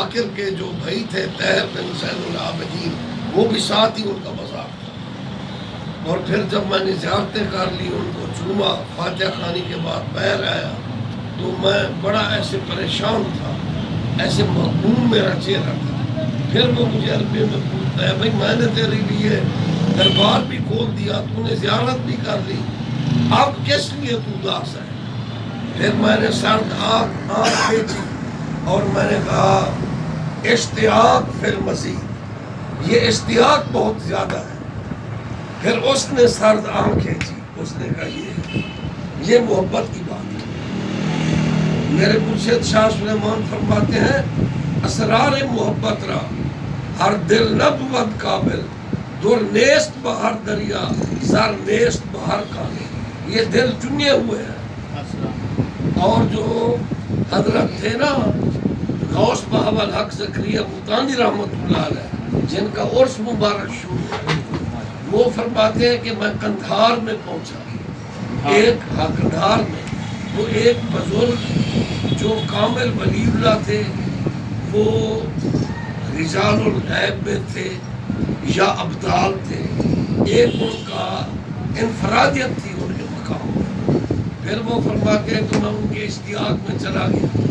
باقر کے جو بھائی تھے طاہر بن زین العابدین، وہ بھی ساتھ ہی ان کا مزار تھا۔ اور پھر جب میں نے زیارتیں کر لی، ان کو چوما، فاتحہ خوانی کے بعد باہر آیا تو میں بڑا ایسے پریشان تھا، ایسے مغموم میرا چہرہ تھا۔ پھر وہ مجھے عربی میں پوچھتا ہے، بھائی میں نے تیرے لیے دربار بھی کھول دیا، تو نے زیارت بھی کر لی، اب کس لیے تو اداس ہے؟ پھر میں نے سرد آنکھ کھینچی اور میں نے کہا اشتیاق فی المزید، یہ اشتیاق بہت زیادہ ہے۔ پھر اس نے سرد آنکھ کھینچی، اس نے کہا یہ محبت کی بات ہے۔ میرے مرشد شاہ سلیمان فرماتے ہیں اسرار محبت را ہر دل نبود قابل، در نیست بہر دریا زر نیست بہر کامل۔ یہ دل چنے ہوئے ہیں۔ اور جو حضرت تھے نا غوث بہاول حق زکریا بوتانی رحمۃ اللہ علیہ، جن کا عرس مبارک شروع ہے، وہ فرماتے ہیں کہ میں قندھار میں پہنچا، قندھار میں وہ ایک بزرگ جو کامل ولی اللہ تھے، وہ رجال الغیب میں تھے یا ابدال تھے، ایک ان کا انفرادیت تھی ان کے مقام میں۔ پھر وہ فرماتے ہیں کہ میں ان کے اشتیاق میں چلا گیا،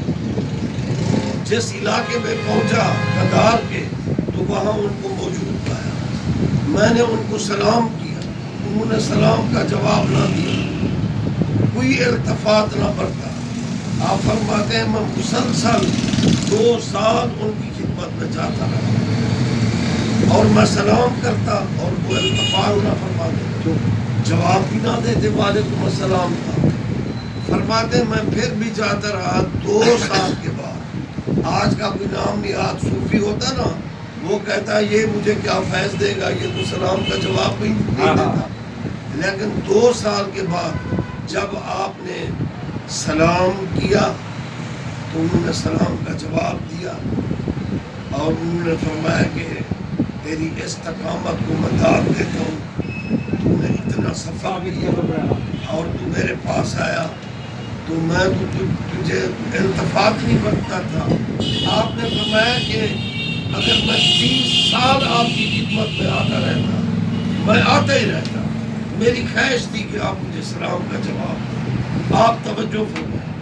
جس علاقے میں پہنچا قندھار کے، تو وہاں ان کو موجود پایا۔ میں نے ان کو سلام کیا، انہوں نے سلام کا جواب نہ دیا، کوئی التفات نہ برتا۔ آپ فرماتے ہیں میں مسلسل 2 سال ان کی خدمت میں جاتا رہا، اور میں سلام کرتا اور وہ التفات نہ فرماتے، جواب بھی نہ دیتے وعلیکم السلام کا۔ فرماتے ہیں میں پھر بھی جاتا رہا، 2 سال کے بعد آج کا کوئی نام نہاد صوفی ہوتا نا، وہ کہتا ہے یہ مجھے کیا فیض دے گا، یہ تو سلام کا جواب بھی نہیں دیتا۔ لیکن 2 سال کے بعد جب آپ نے سلام کیا تو انہوں نے سلام کا جواب دیا، اور انہوں نے فرمایا کہ تیری استقامت کو میں داد دیتا ہوں، تو نے اتنا صفا کیا اور تو میرے پاس آیا، تو میں تو تجھے التفات نہیں برتتا تھا۔ آپ نے فرمایا کہ اگر میں 30 سال آپ کی خدمت میں آتا رہتا، میں آتا ہی رہتا، میری خواہش تھی کہ آپ مجھے سلام کا جواب دیں۔ آپ توجہ فرمائیں،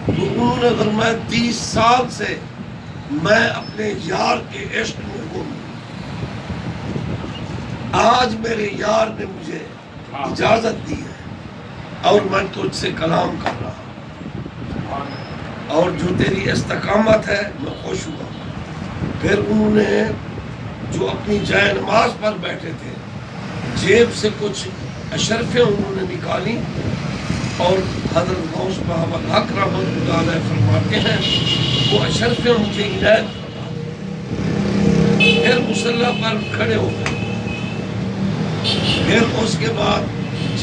تو انہوں نے فرمایا 30 سال سے میں اپنے یار کے عشق میں گم ہوں، آج میرے یار نے مجھے اجازت دی ہے اور میں تجھ سے کلام کر رہا ہوں، اور جو تیری استقامت ہے میں خوش ہوا۔ پھر انہوں نے جو اپنی جائے نماز پر بیٹھے تھے، جیب سے کچھ اشرفیں انہوں نے نکالی، اور حضرت غوث بہاول حق رحمۃ اللہ علیہ فرماتے ہیں وہ اشرفیں مجھے عنایت فرما دیں۔ پھر مصلی پر کھڑے ہو گئے، پھر اس کے بعد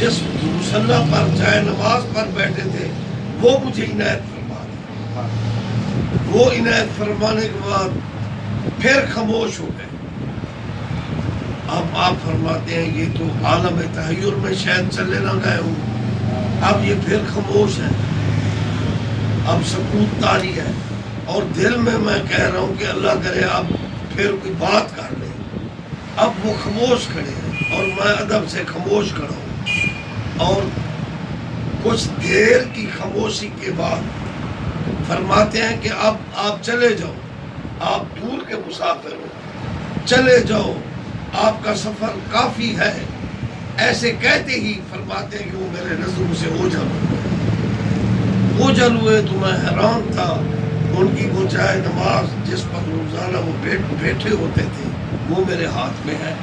جس مصلی پر جائے نماز پر بیٹھے تھے وہ مجھے عنایت فرما دیں۔ وہ عنایت فرمانے کے بعد پھر خاموش ہو گئے۔ اب آپ فرماتے ہیں یہ تو عالم تحیر میں شاید چلے نہ گئے ہوں، اب یہ پھر خاموش ہے، اب سکوت طاری ہے، اور دل میں کہہ رہا ہوں کہ اللہ کرے اب پھر کوئی بات کر لے۔ اب وہ خاموش کھڑے ہیں اور میں ادب سے خاموش کھڑا ہوں، اور کچھ دیر کی خاموشی کے بعد فرماتے ہیں کہ اب آپ چلے جاؤ، آپ دور کے مسافر ہو، چلے جاؤ، آپ کا سفر کافی ہے۔ ایسے کہتے ہی فرماتے ہیں کہ وہ میرے نظروں سے اوجھل ہوئے، تو میں حیران تھا۔ ان کی وہ جائے نماز جس پر روزانہ وہ بیٹھے ہوتے تھے وہ میرے ہاتھ میں ہے،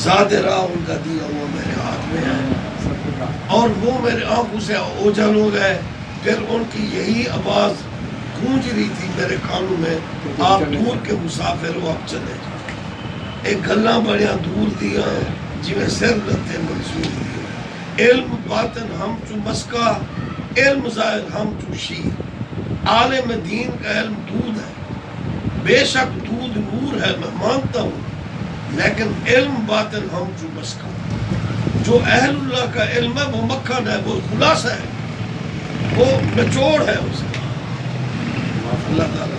زاد راہ ان کا دیا ہوا میرے ہاتھ میں ہے، اور وہ میرے آنکھوں سے اوجھل ہو گئے۔ پھر ان کی یہی آواز گونج رہی تھی میرے کانوں میں، آپ دور کے مسافر ہو، اب چلے جاؤ۔ ایک گلاں بڑیاں دور دیا جی میں سر لتے منصور دیا، علم باطن ہم چو مسکا، علم ظاہر ہم چو شیر۔ عالم دین کا علم دودھ ہے، بے شک دودھ نور ہے، میں مانتا ہوں، لیکن علم باطن ہم چو مسکا۔ جو اہل اللہ کا علم ہے وہ مکھن ہے، وہ خلاصہ ہے، وہ نچوڑ ہے اس کا۔ اللہ تعالیٰ